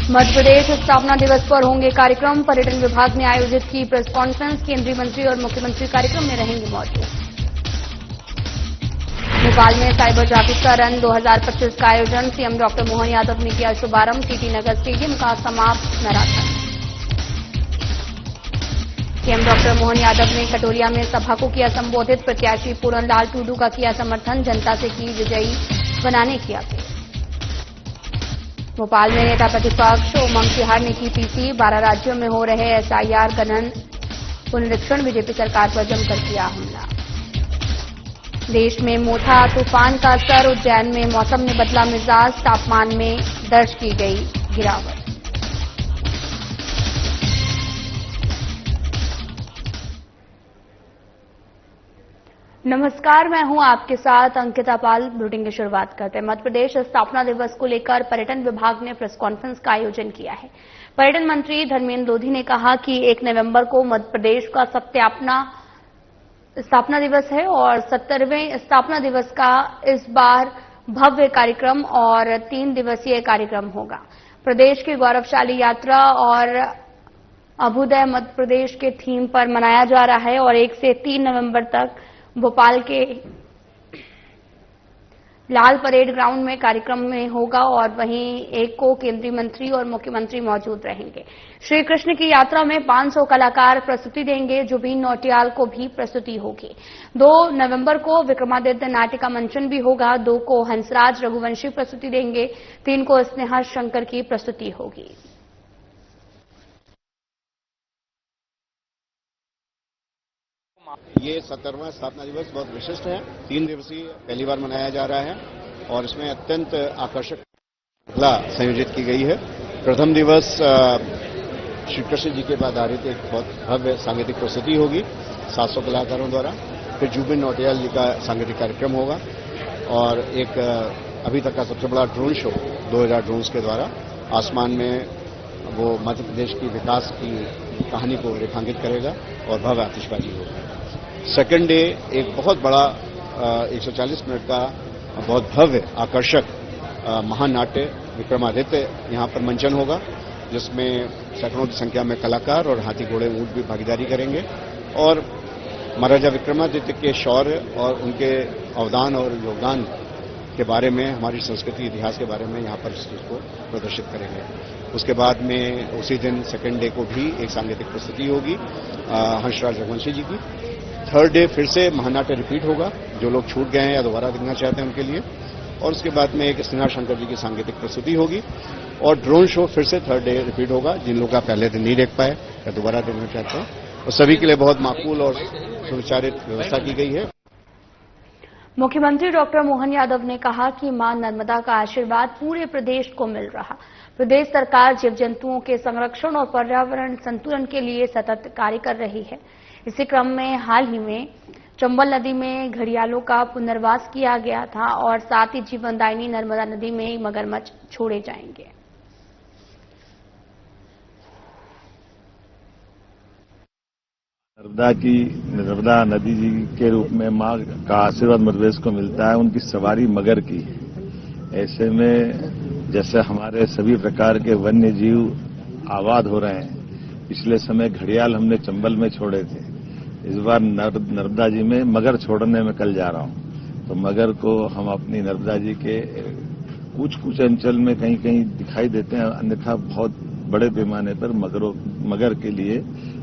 मध्य प्रदेश स्थापना दिवस पर होंगे कार्यक्रम। पर्यटन विभाग ने आयोजित की प्रेस कॉन्फ्रेंस। केंद्रीय मंत्री और मुख्यमंत्री कार्यक्रम में रहेंगे मौजूद। भोपाल में साइबर जागरूकता रन 2025 का आयोजन। सीएम डॉक्टर मोहन यादव ने किया शुभारंभ। टीटी नगर स्टेडियम का समाप्त marathon. CM doctor Mohan Yadav ने कटोरिया में सभा को किया संबोधित। प्रत्याशी पूरन लाल टूडू का किया समर्थन। जनता से की विजयी बनाने की अपील। भोपाल में नेता प्रतिपक्ष उमंग सिहार ने की पीसी। 12 राज्यों में हो रहे एसआईआर गणन पुनरीक्षण। बीजेपी सरकार पर जमकर किया हमला। देश में मोथा तूफान का असर। उज्जैन में मौसम ने बदला मिजाज। तापमान में दर्ज की गई गिरावट। नमस्कार, मैं हूं आपके साथ अंकिता पाल। बुलेटिन की शुरुआत करते हैं। मध्य प्रदेश स्थापना दिवस को लेकर पर्यटन विभाग ने प्रेस कॉन्फ्रेंस का आयोजन किया है। पर्यटन मंत्री धर्मेंद्र लोधी ने कहा कि 1 नवंबर को मध्य प्रदेश का स्थापना दिवस है और 70वें स्थापना दिवस का इस बार भव्य कार्यक्रम और 3 दिवसीय कार्यक्रम होगा। प्रदेश की गौरवशाली यात्रा और अभ्युदय मध्य प्रदेश के थीम पर मनाया जा रहा है और 1 से 3 नवंबर तक भोपाल के लाल परेड ग्राउंड में कार्यक्रम में होगा और वहीं 1 को केंद्रीय मंत्री और मुख्यमंत्री मौजूद रहेंगे। श्री कृष्ण की यात्रा में 500 कलाकार प्रस्तुति देंगे। जुबीन नौटियाल को भी प्रस्तुति होगी। 2 नवंबर को विक्रमादित्य नाटिका मंचन भी होगा। 2 को हंसराज रघुवंशी प्रस्तुति देंगे। 3 को स्नेहा शंकर की प्रस्तुति होगी। ये 70वां स्थापना दिवस बहुत विशिष्ट है। 3 दिवसीय पहली बार मनाया जा रहा है और इसमें अत्यंत आकर्षक श्रृंखला संयोजित की गई है। प्रथम दिवस श्री कृष्ण जी के पर आधारित एक बहुत भव्य सांगीतिक प्रस्तुति होगी 700 कलाकारों द्वारा। फिर जुबिन नौटियाल जी का सांगीतिक कार्यक्रम होगा और एक अभी तक का सबसे बड़ा ड्रोन शो 2000 ड्रोन्स के द्वारा आसमान में वो मध्य प्रदेश की विकास की कहानी को रेखांकित करेगा और भव्य आतिशबाजी होगा। सेकेंड डे एक बहुत बड़ा 140 मिनट का बहुत भव्य आकर्षक महानाट्य विक्रमादित्य यहां पर मंचन होगा, जिसमें सैकड़ों की संख्या में कलाकार और हाथी घोड़े ऊंट भी भागीदारी करेंगे और महाराजा विक्रमादित्य के शौर्य और उनके अवदान और योगदान के बारे में, हमारी संस्कृति इतिहास के बारे में यहां पर इस चीज को प्रदर्शित करेंगे। उसके बाद में उसी दिन सेकेंड डे को भी एक सांगीतिक प्रस्तुति होगी हंसराज रघुवंशी जी की। थर्ड डे फिर से महानाट्य रिपीट होगा, जो लोग छूट गए हैं या दोबारा देखना चाहते हैं उनके लिए। और उसके बाद में एक स्नेहा शंकर जी की सांगीतिक प्रस्तुति होगी और ड्रोन शो फिर से थर्ड डे रिपीट होगा, जिन लोग आप पहले दिन नहीं देख पाए या दोबारा देखना चाहते हैं। और सभी के लिए बहुत माकूल और सुविचारित व्यवस्था की गई है। मुख्यमंत्री डॉक्टर मोहन यादव ने कहा कि मां नर्मदा का आशीर्वाद पूरे प्रदेश को मिल रहा। प्रदेश सरकार जीव जंतुओं के संरक्षण और पर्यावरण संतुलन के लिए सतत कार्य कर रही है। इसी क्रम में हाल ही में चंबल नदी में घड़ियालों का पुनर्वास किया गया था और साथ ही जीवनदायिनी नर्मदा नदी में मगरमच्छ छोड़े जाएंगे। नर्मदा नदी जी के रूप में मां का आशीर्वाद मध्य प्रदेश को मिलता है। उनकी सवारी मगर की है। ऐसे में जैसे हमारे सभी प्रकार के वन्य जीव आबाद हो रहे हैं, पिछले समय घड़ियाल हमने चंबल में छोड़े थे, इस बार नर्मदा जी में मगर छोड़ने में कल जा रहा हूं। तो मगर को हम अपनी नर्मदा जी के कुछ अंचल में कहीं कहीं दिखाई देते हैं, अन्यथा बहुत बड़े पैमाने पर मगर के लिए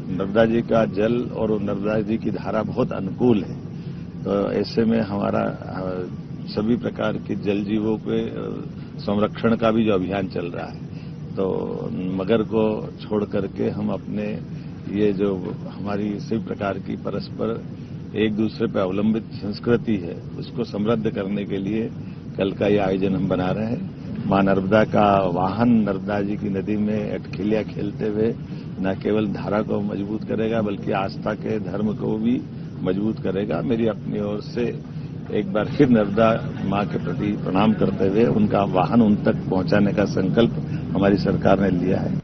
नर्मदा जी का जल और नर्मदा जी की धारा बहुत अनुकूल है। तो ऐसे में हमारा सभी प्रकार के जल जीवों के संरक्षण का भी जो अभियान चल रहा है, तो मगर को छोड़ करके हम अपने ये जो हमारी सभी प्रकार की परस्पर एक दूसरे पर अवलंबित संस्कृति है, उसको समृद्ध करने के लिए कल का ये आयोजन हम बना रहे हैं। मां नर्मदा का वाहन नर्मदा जी की नदी में अटखिलिया खेलते हुए न केवल धारा को मजबूत करेगा, बल्कि आस्था के धर्म को भी मजबूत करेगा। मेरी अपनी ओर से एक बार फिर नर्मदा मां के प्रति प्रणाम करते हुए उनका वाहन उन तक पहुंचाने का संकल्प हमारी सरकार ने लिया है।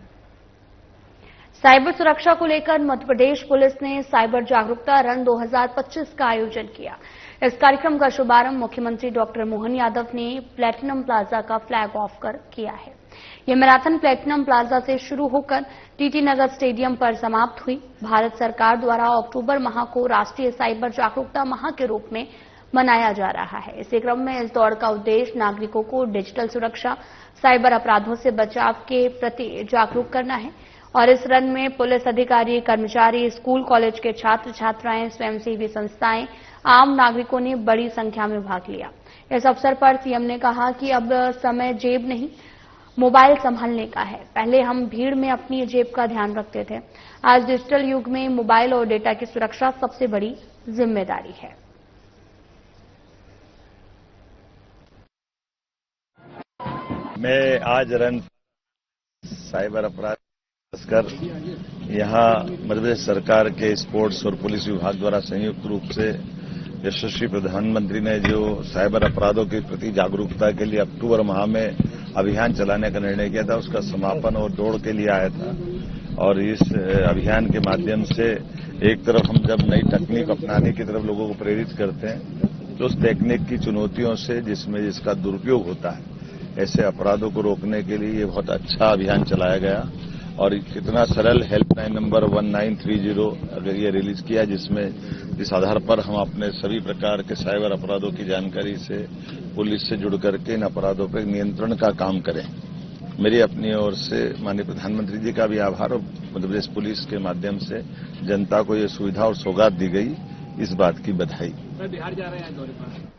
साइबर सुरक्षा को लेकर मध्य प्रदेश पुलिस ने साइबर जागरूकता रन 2025 का आयोजन किया। इस कार्यक्रम का शुभारंभ मुख्यमंत्री डॉक्टर मोहन यादव ने प्लेटिनम प्लाजा का फ्लैग ऑफ कर किया है। ये मैराथन प्लेटिनम प्लाजा से शुरू होकर टीटी नगर स्टेडियम पर समाप्त हुई। भारत सरकार द्वारा अक्टूबर माह को राष्ट्रीय साइबर जागरूकता माह के रूप में मनाया जा रहा है। इसी क्रम में इस दौड़ का उद्देश्य नागरिकों को डिजिटल सुरक्षा, साइबर अपराधों से बचाव के प्रति जागरूक करना है और इस रन में पुलिस अधिकारी, कर्मचारी, स्कूल कॉलेज के छात्र छात्राएं, स्वयंसेवी संस्थाएं, आम नागरिकों ने बड़ी संख्या में भाग लिया। इस अवसर पर सीएम ने कहा कि अब समय जेब नहीं, मोबाइल संभालने का है। पहले हम भीड़ में अपनी जेब का ध्यान रखते थे, आज डिजिटल युग में मोबाइल और डेटा की सुरक्षा सबसे बड़ी जिम्मेदारी है। मैं आज रन साइबर अपराध कर यहाँ मध्य प्रदेश सरकार के स्पोर्ट्स और पुलिस विभाग द्वारा संयुक्त रूप से यशस्वी प्रधानमंत्री ने जो साइबर अपराधों के प्रति जागरूकता के लिए अक्टूबर माह में अभियान चलाने का निर्णय किया था, उसका समापन और दौड़ के लिए आया था। और इस अभियान के माध्यम से एक तरफ हम जब नई तकनीक अपनाने की तरफ लोगों को प्रेरित करते हैं, तो उस तकनीक की चुनौतियों से जिसका दुरुपयोग होता है, ऐसे अपराधों को रोकने के लिए ये बहुत अच्छा अभियान चलाया गया। और कितना सरल हेल्पलाइन नंबर 1930 अगर ये रिलीज किया, जिस आधार पर हम अपने सभी प्रकार के साइबर अपराधों की जानकारी से पुलिस से जुड़ करके इन अपराधों पर नियंत्रण का काम करें। मेरी अपनी ओर से माननीय प्रधानमंत्री जी का भी आभार और मध्य प्रदेश पुलिस के माध्यम से जनता को ये सुविधा और सौगात दी गई, इस बात की बधाई। बिहार जा रहे हैं दौरे पर।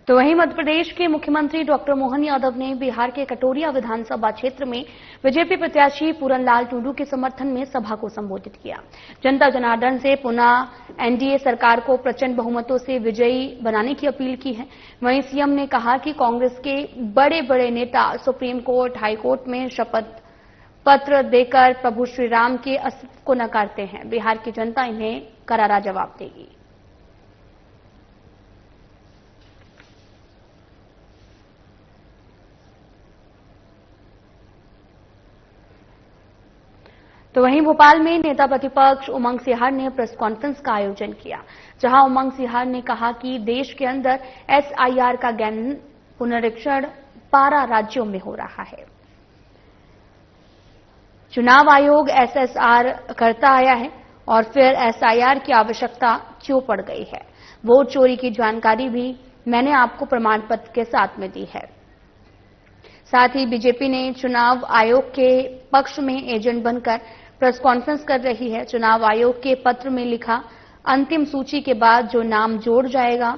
तो वहीं मध्य प्रदेश के मुख्यमंत्री डॉक्टर मोहन यादव ने बिहार के कटोरिया विधानसभा क्षेत्र में बीजेपी प्रत्याशी पूरनलाल टुडू के समर्थन में सभा को संबोधित किया। जनता जनार्दन से पुनः एनडीए सरकार को प्रचंड बहुमतों से विजयी बनाने की अपील की है। वहीं सीएम ने कहा कि कांग्रेस के बड़े बड़े नेता सुप्रीम कोर्ट, हाई कोर्ट में शपथ पत्र देकर प्रभु श्रीराम के अस्तित्व को नकारते हैं। बिहार की जनता इन्हें करारा जवाब देगी। तो वहीं भोपाल में नेता प्रतिपक्ष उमंग सिहार ने प्रेस कॉन्फ्रेंस का आयोजन किया, जहां उमंग सिहार ने कहा कि देश के अंदर एसआईआर का गहन पुनरीक्षण 12 राज्यों में हो रहा है। चुनाव आयोग एसएसआर करता आया है और फिर एसआईआर की आवश्यकता क्यों पड़ गई है। वोट चोरी की जानकारी भी मैंने आपको प्रमाण पत्र के साथ में दी है। साथ ही बीजेपी ने चुनाव आयोग के पक्ष में एजेंट बनकर प्रेस कॉन्फ्रेंस कर रही है। चुनाव आयोग के पत्र में लिखा, अंतिम सूची के बाद जो नाम जोड़ जाएगा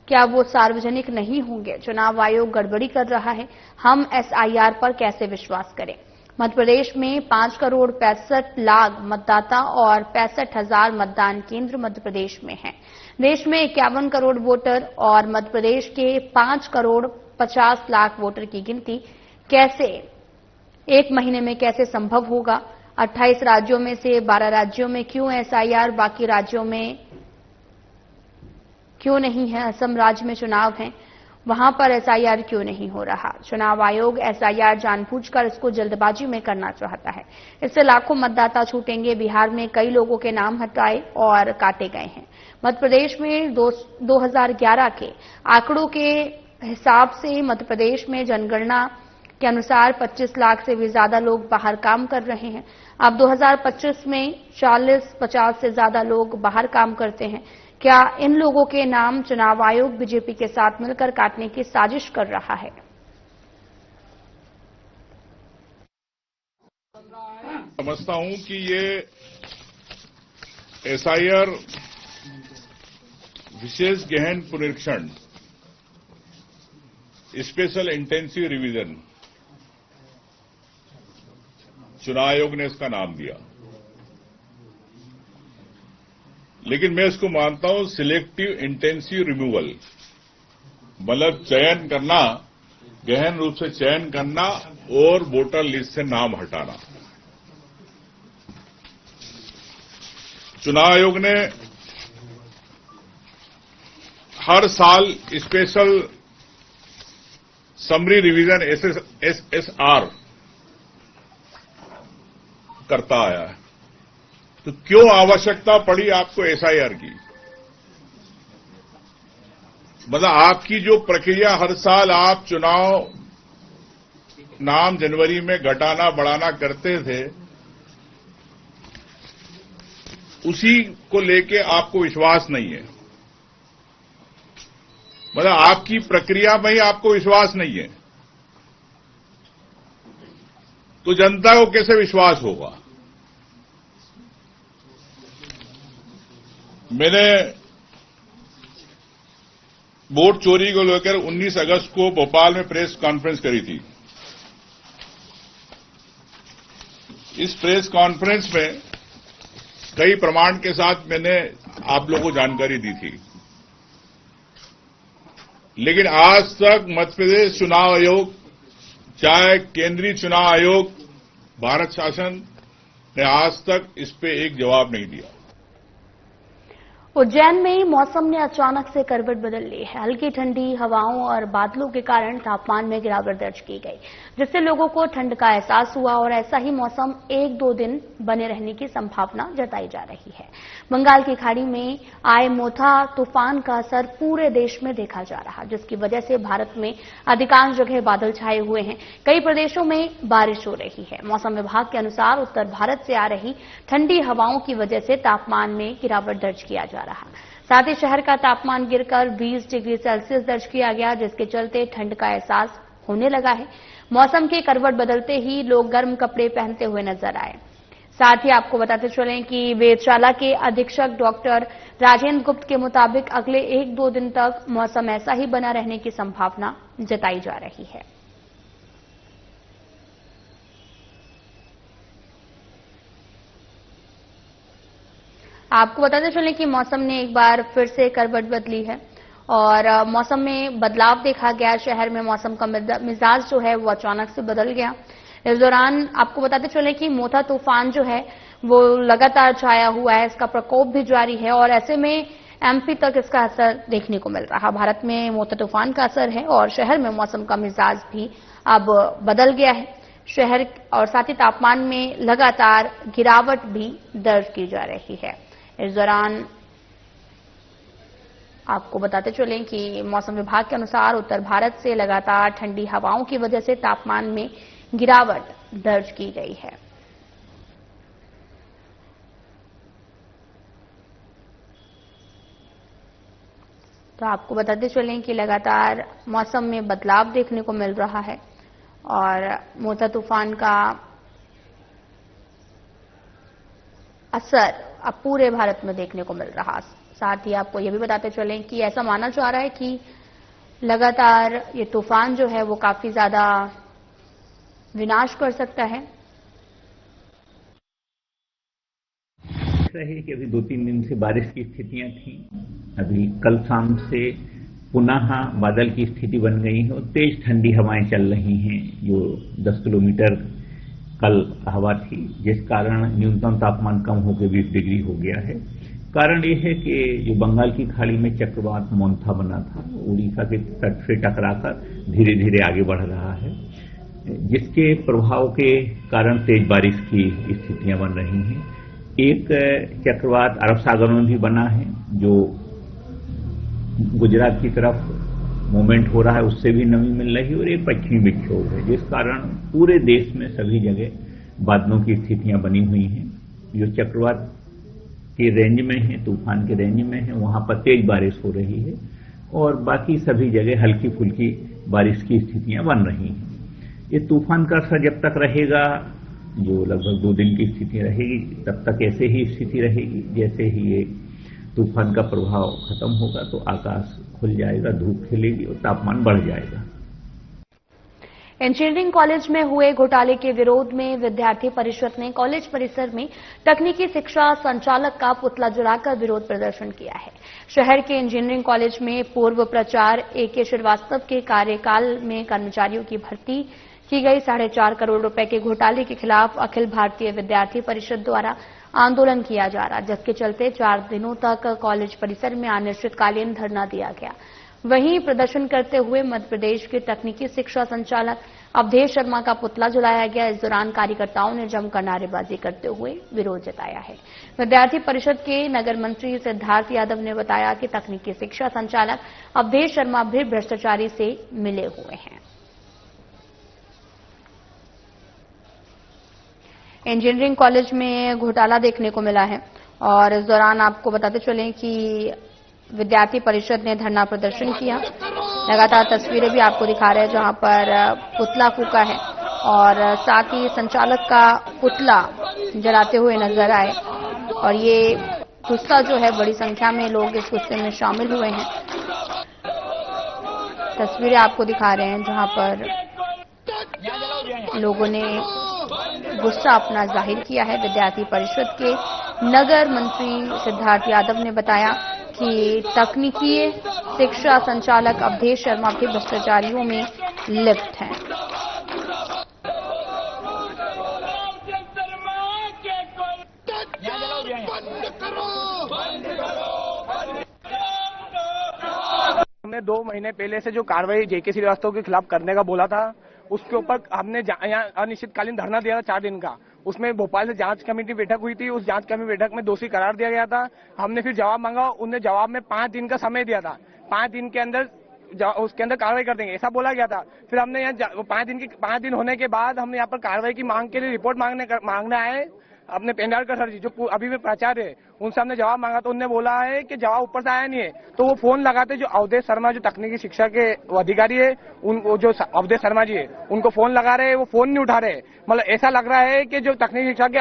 क्या वो सार्वजनिक नहीं होंगे। चुनाव आयोग गड़बड़ी कर रहा है, हम एसआईआर पर कैसे विश्वास करें। मध्य प्रदेश में 5,65,00,000 मतदाता और 65,000 मतदान केंद्र मध्य प्रदेश में हैं। देश में 51 करोड़ वोटर और मध्य प्रदेश के 5,50,00,000 वोटर की गिनती कैसे एक महीने में कैसे संभव होगा। 28 राज्यों में से 12 राज्यों में क्यों एसआईआर, बाकी राज्यों में क्यों नहीं है। असम राज्य में चुनाव है, वहां पर एसआईआर क्यों नहीं हो रहा। चुनाव आयोग एसआईआर जानबूझकर इसको जल्दबाजी में करना चाहता है, इससे लाखों मतदाता छूटेंगे। बिहार में कई लोगों के नाम हटाए और काटे गए हैं। मध्य प्रदेश में 2011 के आंकड़ों के हिसाब से मध्य प्रदेश में जनगणना के अनुसार 25 लाख से भी ज्यादा लोग बाहर काम कर रहे हैं। अब 2025 में 40-50 से ज्यादा लोग बाहर काम करते हैं। क्या इन लोगों के नाम चुनाव आयोग बीजेपी के साथ मिलकर काटने की साजिश कर रहा है। समझता हूं कि ये एसआईआर विशेष गहन पुनरीक्षण, स्पेशल इंटेंसिव रिवीजन, चुनाव आयोग ने इसका नाम दिया, लेकिन मैं इसको मानता हूं सिलेक्टिव इंटेंसिव रिमूवल, मतलब चयन करना, गहन रूप से चयन करना और वोटर लिस्ट से नाम हटाना। चुनाव आयोग ने हर साल स्पेशल समरी रिवीजन एसएसआर करता आया है, तो क्यों आवश्यकता पड़ी आपको एसआईआर की। मतलब आपकी जो प्रक्रिया हर साल आप चुनाव नाम जनवरी में घटाना बढ़ाना करते थे, उसी को लेके आपको विश्वास नहीं है। मतलब आपकी प्रक्रिया में ही आपको विश्वास नहीं है, तो जनता को कैसे विश्वास होगा? मैंने वोट चोरी को लेकर 19 अगस्त को भोपाल में प्रेस कॉन्फ्रेंस करी थी। इस प्रेस कॉन्फ्रेंस में कई प्रमाण के साथ मैंने आप लोगों को जानकारी दी थी, लेकिन आज तक मध्य प्रदेश चुनाव आयोग, चाहे केंद्रीय चुनाव आयोग, भारत शासन ने आज तक इस पे एक जवाब नहीं दिया। उज्जैन में मौसम ने अचानक से करवट बदल ली है। हल्की ठंडी हवाओं और बादलों के कारण तापमान में गिरावट दर्ज की गई, जिससे लोगों को ठंड का एहसास हुआ और ऐसा ही मौसम 1-2 दिन बने रहने की संभावना जताई जा रही है। बंगाल की खाड़ी में आए मोथा तूफान का असर पूरे देश में देखा जा रहा, जिसकी वजह से भारत में अधिकांश जगह बादल छाए हुए हैं। कई प्रदेशों में बारिश हो रही है। मौसम विभाग के अनुसार उत्तर भारत से आ रही ठंडी हवाओं की वजह से तापमान में गिरावट दर्ज किया जा रहा। साथ ही शहर का तापमान गिरकर 20 डिग्री सेल्सियस दर्ज किया गया, जिसके चलते ठंड का एहसास होने लगा है। मौसम के करवट बदलते ही लोग गर्म कपड़े पहनते हुए नजर आए। साथ ही आपको बताते चलें कि वेधशाला के अधीक्षक डॉक्टर राजेंद्र गुप्त के मुताबिक अगले 1-2 दिन तक मौसम ऐसा ही बना रहने की संभावना जताई जा रही है। आपको बताते चलें कि मौसम ने एक बार फिर से करवट बदली है और मौसम में बदलाव देखा गया। शहर में मौसम का मिजाज जो है वो अचानक से बदल गया। इस दौरान आपको बताते चलें कि मोथा तूफान जो है वो लगातार छाया हुआ है, इसका प्रकोप भी जारी है और ऐसे में एमपी तक इसका असर देखने को मिल रहा। भारत में मोथा तूफान का असर है और शहर में मौसम का मिजाज भी अब बदल गया है। शहर और साथ ही तापमान में लगातार गिरावट भी दर्ज की जा रही है। इस दौरान आपको बताते चलें कि मौसम विभाग के अनुसार उत्तर भारत से लगातार ठंडी हवाओं की वजह से तापमान में गिरावट दर्ज की गई है। तो आपको बताते चलें कि लगातार मौसम में बदलाव देखने को मिल रहा है और मोथा तूफान का असर अब पूरे भारत में देखने को मिल रहा। साथ ही आपको यह भी बताते चलें कि ऐसा माना जा रहा है कि लगातार ये तूफान जो है वो काफी ज्यादा विनाश कर सकता है। कि अभी 2-3 दिन से बारिश की स्थितियां थी। अभी कल शाम से पुनः बादल की स्थिति बन गई है और तेज ठंडी हवाएं चल रही हैं, जो 10 किलोमीटर कल हवा थी, जिस कारण न्यूनतम तापमान कम होकर 20 डिग्री हो गया है। कारण यह है कि जो बंगाल की खाड़ी में चक्रवात मोन्था बना था, उड़ीसा के तट से टकराकर धीरे धीरे आगे बढ़ रहा है, जिसके प्रभाव के कारण तेज बारिश की स्थितियां बन रही हैं। एक चक्रवात अरब सागर में भी बना है, जो गुजरात की तरफ मूवमेंट हो रहा है, उससे भी नमी मिल रही है और एक पश्चिमी विक्षोभ है, जिस कारण पूरे देश में सभी जगह बादलों की स्थितियां बनी हुई हैं। जो चक्रवात के रेंज में है, तूफान के रेंज में है, वहां पर तेज बारिश हो रही है और बाकी सभी जगह हल्की फुल्की बारिश की स्थितियां बन रही हैं। ये तूफान का असर जब तक रहेगा, जो लगभग 2 दिन की स्थिति रहेगी, तब तक ऐसे ही स्थिति रहेगी। जैसे ही ये तूफान का प्रभाव खत्म होगा तो आकाश खुल जाएगा, धूप खिलेगी और तापमान बढ़ जाएगा। इंजीनियरिंग कॉलेज में हुए घोटाले के विरोध में विद्यार्थी परिषद ने कॉलेज परिसर में तकनीकी शिक्षा संचालक का पुतला जलाकर विरोध प्रदर्शन किया है। शहर के इंजीनियरिंग कॉलेज में पूर्व प्राचार्य ए.के. श्रीवास्तव के कार्यकाल में कर्मचारियों की भर्ती की गई 4.5 करोड़ रुपए के घोटाले के खिलाफ अखिल भारतीय विद्यार्थी परिषद द्वारा आंदोलन किया जा रहा, जिसके चलते 4 दिनों तक कॉलेज परिसर में अनिश्चितकालीन धरना दिया गया। वहीं प्रदर्शन करते हुए मध्य प्रदेश के तकनीकी शिक्षा संचालक अवधेश शर्मा का पुतला जलाया गया। इस दौरान कार्यकर्ताओं ने जमकर नारेबाजी करते हुए विरोध जताया है। विद्यार्थी परिषद के नगर मंत्री सिद्धार्थ यादव ने बताया कि तकनीकी शिक्षा संचालक अवधेश शर्मा भी भ्रष्टाचारी से मिले हुए हैं। इंजीनियरिंग कॉलेज में घोटाला देखने को मिला है और इस दौरान आपको बताते चलें कि विद्यार्थी परिषद ने धरना प्रदर्शन किया। लगातार तस्वीरें भी आपको दिखा रहे हैं जहां पर पुतला फूका है और साथ ही संचालक का पुतला जलाते हुए नजर आए और ये गुस्सा जो है बड़ी संख्या में लोग इस गुस्से में शामिल हुए हैं। तस्वीरें आपको दिखा रहे हैं जहां पर लोगों ने गुस्सा अपना जाहिर किया है। विद्यार्थी परिषद के नगर मंत्री सिद्धार्थ यादव ने बताया कि तकनीकी शिक्षा संचालक अवधेश शर्मा भी भ्रष्टाचारियों में लिप्त हैं। हमने 2 महीने पहले से जो कार्रवाई जेके श्रीवास्तव के खिलाफ करने का बोला था, उसके ऊपर हमने यहाँ अनिश्चितकालीन धरना दिया था 4 दिन का। उसमें भोपाल से जांच कमेटी बैठक हुई थी। उस जांच कमेटी बैठक में दोषी करार दिया गया था। हमने फिर जवाब मांगा, उन्हें जवाब में 5 दिन का समय दिया था। 5 दिन के अंदर उसके अंदर कार्रवाई कर देंगे, ऐसा बोला गया था। फिर हमने यहाँ 5 दिन होने के बाद हमने यहाँ पर कार्रवाई की मांग के लिए रिपोर्ट मांगने आए। अपने पेंडालकर सर जी जो अभी भी प्राचार्य है, उनसे हमने जवाब मांगा तो उन्होंने बोला है कि जवाब ऊपर से आया नहीं है। तो वो फोन लगाते जो अवधेश शर्मा जो तकनीकी शिक्षा के अधिकारी है, जो अवधेश शर्मा जी है, उनको फोन लगा रहे हैं, वो फोन नहीं उठा रहे। मतलब ऐसा लग रहा है कि जो तकनीकी शिक्षा के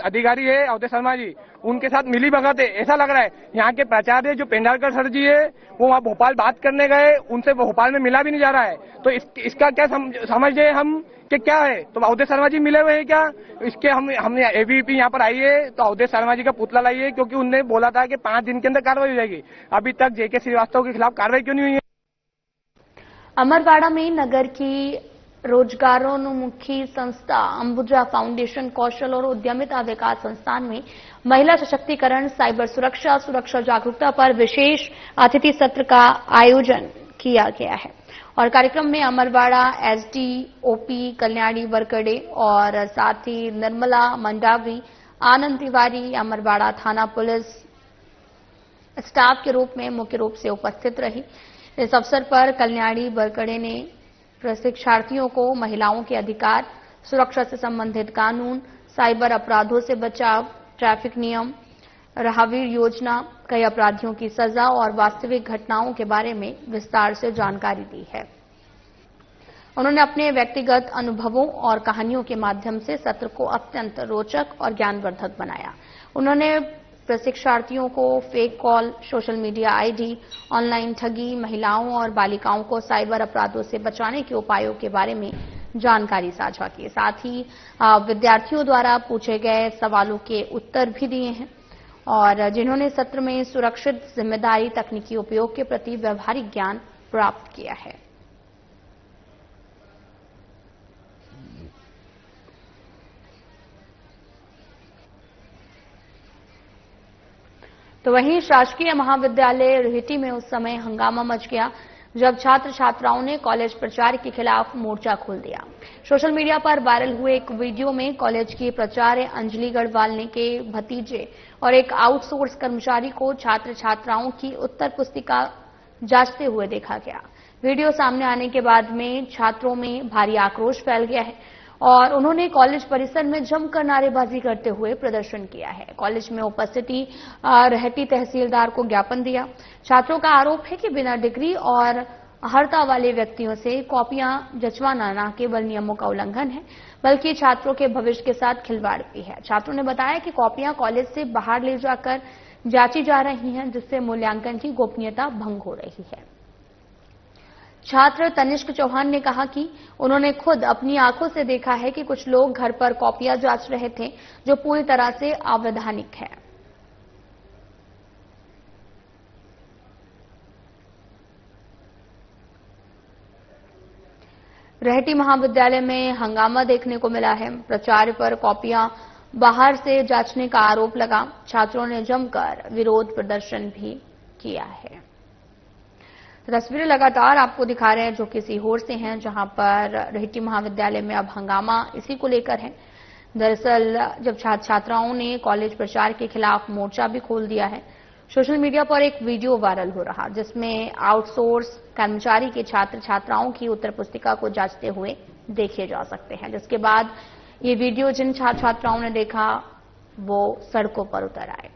अधिकारी है अवधेश शर्मा जी, उनके साथ मिली भगत है, ऐसा लग रहा है। यहाँ के प्राचार्य जो पेंडालकर सर जी है, वो वहाँ भोपाल बात करने गए, उनसे भोपाल में मिला भी नहीं जा रहा है। तो इसका क्या समझ रहे हम कि क्या है? तो अवधेश शर्मा जी मिले हुए हैं क्या? इसके हमने एबीवीपी यहाँ पर आई है तो अवधेश शर्मा जी का पुतला लाइए, क्योंकि उनने बोला था कि 5 दिन के अंदर कार्रवाई हो जाएगी। अभी तक जेके श्रीवास्तव के खिलाफ कार्रवाई क्यों नहीं हुई है? अमरवाड़ा में नगर की रोजगारोन्मुखी संस्था अंबुजा फाउंडेशन कौशल और उद्यमिता विकास संस्थान में महिला सशक्तिकरण, साइबर सुरक्षा, सुरक्षा जागरूकता पर विशेष अतिथि सत्र का आयोजन किया गया है और कार्यक्रम में अमरवाड़ा एसडीओपी कल्याणी वरकड़े और साथ ही निर्मला मंडावी, आनंद तिवारी अमरवाड़ा थाना पुलिस स्टाफ के रूप में मुख्य रूप से उपस्थित रही। इस अवसर पर कल्याणी वरकड़े ने प्रशिक्षार्थियों को महिलाओं के अधिकार, सुरक्षा से संबंधित कानून, साइबर अपराधों से बचाव, ट्रैफिक नियम, राहवीर योजना, कई अपराधियों की सजा और वास्तविक घटनाओं के बारे में विस्तार से जानकारी दी है। उन्होंने अपने व्यक्तिगत अनुभवों और कहानियों के माध्यम से सत्र को अत्यंत रोचक और ज्ञानवर्धक बनाया। उन्होंने प्रशिक्षार्थियों को fake call, social media ID, online ठगी, महिलाओं और बालिकाओं को साइबर अपराधों से बचाने के उपायों के बारे में जानकारी साझा की। साथ ही विद्यार्थियों द्वारा पूछे गए सवालों के उत्तर भी दिए हैं और जिन्होंने सत्र में सुरक्षित, जिम्मेदारी, तकनीकी उपयोग के प्रति व्यवहारिक ज्ञान प्राप्त किया है। तो वहीं शासकीय महाविद्यालय रेहटी में उस समय हंगामा मच गया जब छात्र छात्राओं ने कॉलेज प्राचार्य के खिलाफ मोर्चा खोल दिया। सोशल मीडिया पर वायरल हुए एक वीडियो में कॉलेज की प्राचार्य अंजलि गढ़वाल के भतीजे और एक आउटसोर्स कर्मचारी को छात्र छात्राओं की उत्तर पुस्तिका जांचते हुए देखा गया। वीडियो सामने आने के बाद में छात्रों में भारी आक्रोश फैल गया है और उन्होंने कॉलेज परिसर में जमकर नारेबाजी करते हुए प्रदर्शन किया है। कॉलेज में उपस्थिति रेहटी तहसीलदार को ज्ञापन दिया। छात्रों का आरोप है कि बिना डिग्री और अर्हता वाले व्यक्तियों से कॉपियां जचवाना न केवल नियमों का उल्लंघन है बल्कि छात्रों के भविष्य के साथ खिलवाड़ भी है। छात्रों ने बताया कि कॉपियां कॉलेज से बाहर ले जाकर जांची जा रही हैं, जिससे मूल्यांकन की गोपनीयता भंग हो रही है। छात्र तनिष्क चौहान ने कहा कि उन्होंने खुद अपनी आंखों से देखा है कि कुछ लोग घर पर कॉपियां जांच रहे थे, जो पूरी तरह से अवैधानिक है। रेहटी महाविद्यालय में हंगामा देखने को मिला है। प्राचार्य पर कॉपियां बाहर से जांचने का आरोप लगा। छात्रों ने जमकर विरोध प्रदर्शन भी किया है। तस्वीरें लगातार आपको दिखा रहे हैं जो कि सीहोर से हैं, जहां पर रेहटी महाविद्यालय में अब हंगामा इसी को लेकर है। दरअसल जब छात्र छात्राओं ने कॉलेज प्राचार्य के खिलाफ मोर्चा भी खोल दिया है, सोशल मीडिया पर एक वीडियो वायरल हो रहा जिसमें आउटसोर्स कर्मचारी के छात्र छात्राओं की उत्तर पुस्तिका को जांचते हुए देखे जा सकते हैं, जिसके बाद ये वीडियो जिन छात्र छात्राओं ने देखा वो सड़कों पर उतर आए।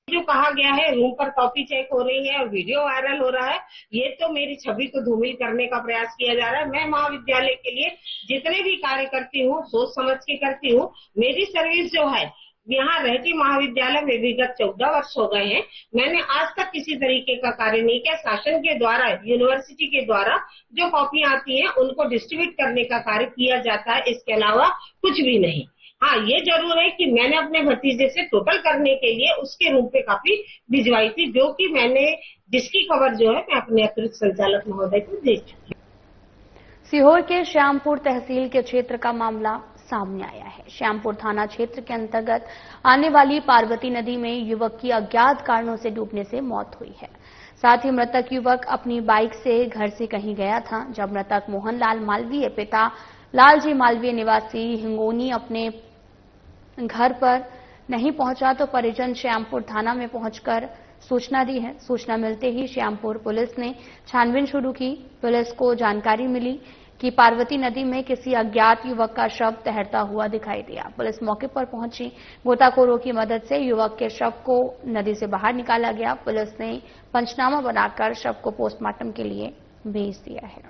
जो कहा गया है रूम पर कॉपी चेक हो रही है और वीडियो वायरल हो रहा है, ये तो मेरी छवि को धूमिल करने का प्रयास किया जा रहा है। मैं महाविद्यालय के लिए जितने भी कार्य करती हूँ सोच समझ के करती हूँ। मेरी सर्विस जो है यहाँ रहती महाविद्यालय में विगत 14 वर्ष हो गए हैं। मैंने आज तक किसी तरीके का कार्य नहीं किया। शासन के द्वारा, यूनिवर्सिटी के द्वारा जो कॉपियां आती हैं उनको डिस्ट्रीब्यूट करने का कार्य किया जाता है, इसके अलावा कुछ भी नहीं। हाँ, ये जरूर है कि मैंने अपने भतीजे से टोटल करने के लिए उसके रूम पे कॉपी भिजवाई थी, जो कि मैंने जिसकी खबर जो है मैं अपने अतिरिक्त संचालक महोदय को दे चुकी। सीहोर के श्यामपुर तहसील के क्षेत्र का मामला सामने आया है। श्यामपुर थाना क्षेत्र के अंतर्गत आने वाली पार्वती नदी में युवक की अज्ञात कारणों से डूबने से मौत हुई है। साथ ही मृतक युवक अपनी बाइक से घर से कहीं गया था। जब मृतक मोहनलाल मालवीय पिता लालजी मालवीय निवासी हिंगोनी अपने घर पर नहीं पहुंचा तो परिजन श्यामपुर थाना में पहुंचकर सूचना दी है। सूचना मिलते ही श्यामपुर पुलिस ने छानबीन शुरू की। पुलिस को जानकारी मिली कि पार्वती नदी में किसी अज्ञात युवक का शव तैरता हुआ दिखाई दिया। पुलिस मौके पर पहुंची। गोताखोरों की मदद से युवक के शव को नदी से बाहर निकाला गया। पुलिस ने पंचनामा बनाकर शव को पोस्टमार्टम के लिए भेज दिया है।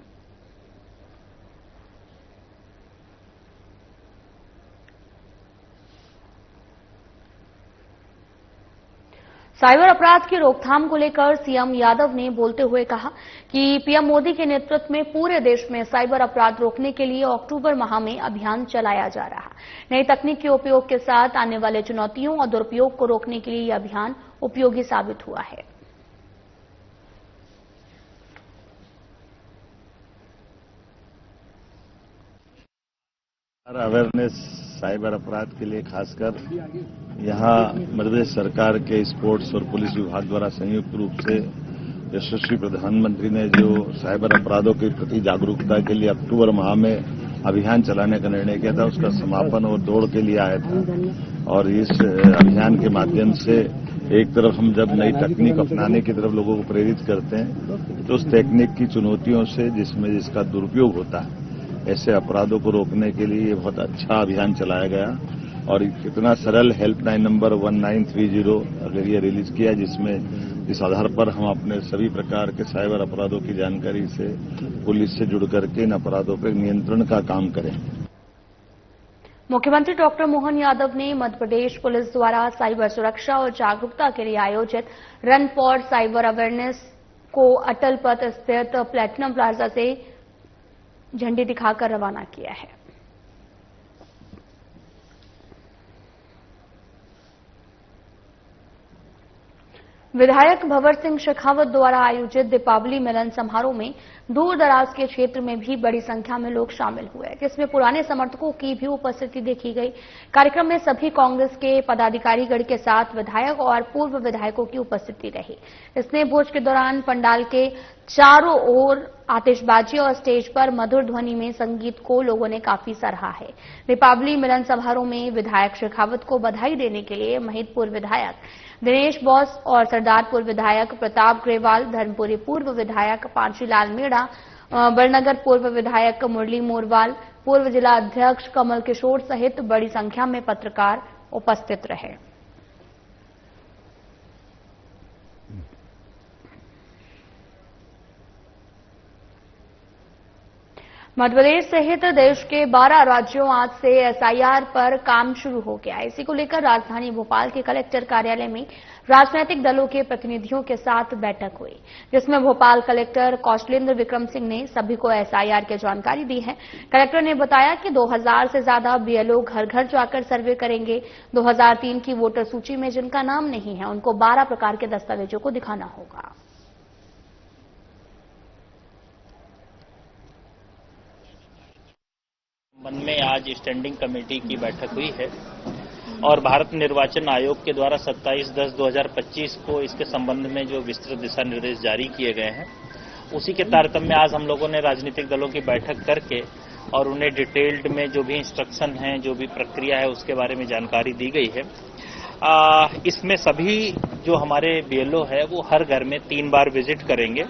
साइबर अपराध की रोकथाम को लेकर सीएम यादव ने बोलते हुए कहा कि पीएम मोदी के नेतृत्व में पूरे देश में साइबर अपराध रोकने के लिए अक्टूबर माह में अभियान चलाया जा रहा है। नई तकनीक के उपयोग के साथ आने वाले चुनौतियों और दुरुपयोग को रोकने के लिए यह अभियान उपयोगी साबित हुआ है। अवेयरनेस साइबर अपराध के लिए खासकर यहाँ मध्य प्रदेश सरकार के स्पोर्ट्स और पुलिस विभाग द्वारा संयुक्त रूप से यशस्वी प्रधानमंत्री ने जो साइबर अपराधों के प्रति जागरूकता के लिए अक्टूबर माह में अभियान चलाने का निर्णय किया था, उसका समापन और दौड़ के लिए आया था। और इस अभियान के माध्यम से एक तरफ हम जब नई तकनीक अपनाने की तरफ लोगों को प्रेरित करते हैं तो उस तकनीक की चुनौतियों से जिसका दुरुपयोग होता है, ऐसे अपराधों को रोकने के लिए ये बहुत अच्छा अभियान चलाया गया। और कितना सरल हेल्पलाइन नंबर 1930 अगर ये रिलीज किया, जिसमें इस आधार पर हम अपने सभी प्रकार के साइबर अपराधों की जानकारी से पुलिस से जुड़ करके इन अपराधों पर नियंत्रण का काम करें। मुख्यमंत्री डॉक्टर मोहन यादव ने मध्य प्रदेश पुलिस द्वारा साइबर सुरक्षा और जागरूकता के लिए आयोजित रन फॉर साइबर अवेयरनेस को अटल पथ स्थित प्लेटिनम प्लाजा से झंडी दिखाकर रवाना किया है। विधायक भंवर सिंह शेखावत द्वारा आयोजित दीपावली मिलन समारोह में दूर दराज के क्षेत्र में भी बड़ी संख्या में लोग शामिल हुए, जिसमें पुराने समर्थकों की भी उपस्थिति देखी गई। कार्यक्रम में सभी कांग्रेस के पदाधिकारीगण के साथ विधायक और पूर्व विधायकों की उपस्थिति रही। स्नेह भोज के दौरान पंडाल के चारों ओर आतिशबाजी और स्टेज पर मधुर ध्वनि में संगीत को लोगों ने काफी सराहा है। दीपावली मिलन समारोह में विधायक शेखावत को बधाई देने के लिए महिदपुर विधायक दिनेश बॉस और सरदारपुर विधायक प्रताप ग्रेवाल, धर्मपुरी पूर्व विधायक पांचीलाल मीणा, बड़नगर पूर्व विधायक मुरली मोरवाल, पूर्व जिला अध्यक्ष कमल किशोर सहित बड़ी संख्या में पत्रकार उपस्थित रहे। मध्यप्रदेश सहित देश के 12 राज्यों आज से एसआईआर पर काम शुरू हो गया है। इसी को लेकर राजधानी भोपाल के कलेक्टर कार्यालय में राजनीतिक दलों के प्रतिनिधियों के साथ बैठक हुई, जिसमें भोपाल कलेक्टर कौशलेंद्र विक्रम सिंह ने सभी को एसआईआर की जानकारी दी है। कलेक्टर ने बताया कि 2000 से ज्यादा बीएलओ घर घर जाकर सर्वे करेंगे। 2003 की वोटर सूची में जिनका नाम नहीं है उनको 12 प्रकार के दस्तावेजों को दिखाना होगा। संबंध में आज स्टैंडिंग कमेटी की बैठक हुई है और भारत निर्वाचन आयोग के द्वारा 27/10/2025 को इसके संबंध में जो विस्तृत दिशा निर्देश जारी किए गए हैं, उसी के तारतम्य में आज हम लोगों ने राजनीतिक दलों की बैठक करके और उन्हें डिटेल्ड में जो भी इंस्ट्रक्शन हैं, जो भी प्रक्रिया है, उसके बारे में जानकारी दी गई है। इसमें सभी जो हमारे बीएलओ है वो हर घर में 3 बार विजिट करेंगे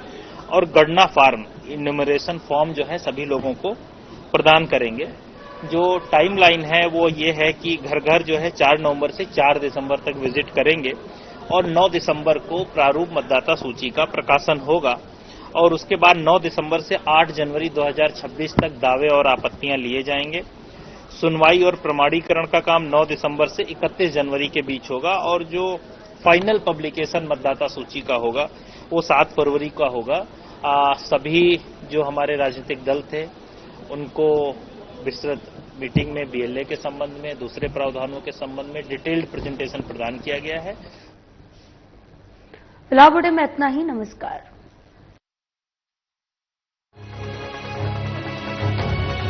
और गणना फॉर्म, इन्यूमरेशन फॉर्म जो है सभी लोगों को प्रदान करेंगे। जो टाइमलाइन है वो ये है कि घर घर जो है 4 नवंबर से 4 दिसंबर तक विजिट करेंगे और 9 दिसंबर को प्रारूप मतदाता सूची का प्रकाशन होगा और उसके बाद 9 दिसंबर से 8 जनवरी 2026 तक दावे और आपत्तियां लिए जाएंगे। सुनवाई और प्रमाणीकरण का काम 9 दिसंबर से 31 जनवरी के बीच होगा और जो फाइनल पब्लिकेशन मतदाता सूची का होगा वो 7 फरवरी का होगा। सभी जो हमारे राजनीतिक दल थे उनको विस्तृत मीटिंग में बीएलए के संबंध में, दूसरे प्रावधानों के संबंध में डिटेल्ड प्रेजेंटेशन प्रदान किया गया है। फिलहाल बुलेटिन में इतना ही। नमस्कार।